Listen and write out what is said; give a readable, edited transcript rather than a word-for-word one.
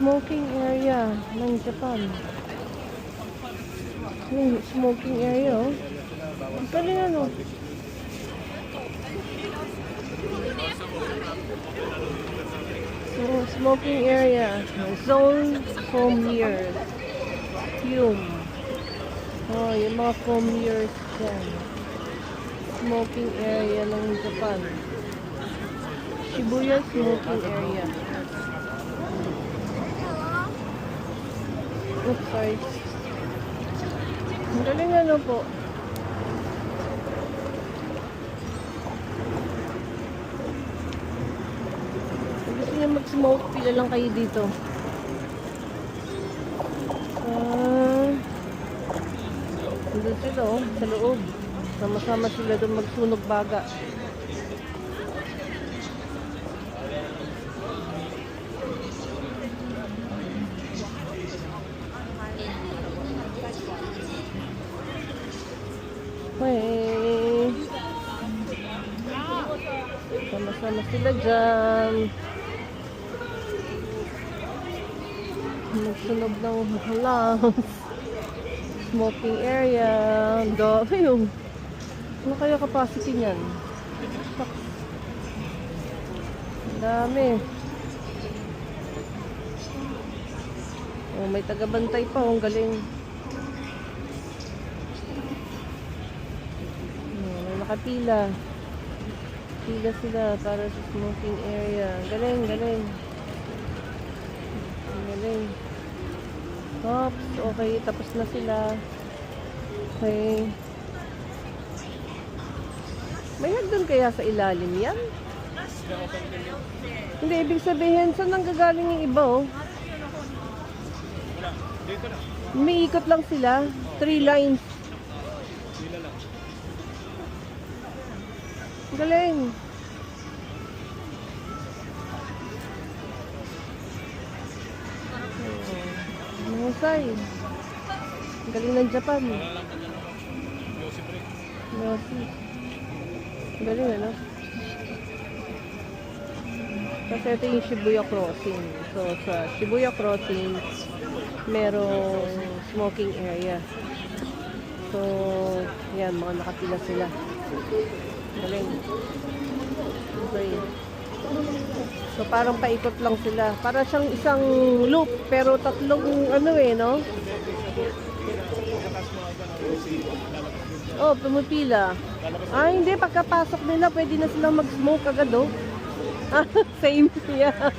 smoking area ng Japan. Yung smoking area, oh. Ang galing ano. So, smoking area. Zone foam mirrors. Fume. Oh, yung mga foam mirrors dyan. Smoking area ng Japan. Shibuya smoking area. Oops, sorry. Ang galing ano po. Kung gusto niyo mag-smoke, pila lang kayo dito. Doon sila oh, sa loob. Sama-sama sila doon magsunog baga. Hey. Sama-sama sila dyan. Magsunog ng halas. Smoking area. Dami yung. Ano kaya capacity niyan? Dami. Oh, may tagabantay pa. Ang galing. May nakapila. Pila sila para sa smoking area. Galing, galing. Galing. Oops, okay. Tapos na sila. Okay. May hagdan kaya sa ilalim yan? Hindi, ibig sabihin, saan nanggagaling yung iba, oh? May ikot lang sila. 3 lines. Galing. Mahusay. Galing ng Japan. Yossi. Galing ano? Kasi ito yung Shibuya Crossing. So sa Shibuya Crossing, merong smoking area. So, yan, mga nakapila sila. Galing. Okay. So parang paikot lang sila. Para siyang isang loop, pero tatlong ano eh, no? Oh, pumipila. Ah, hindi. Pagkapasok nila, pwede na silang mag-smoke agad, oh. Ah, same. Yeah.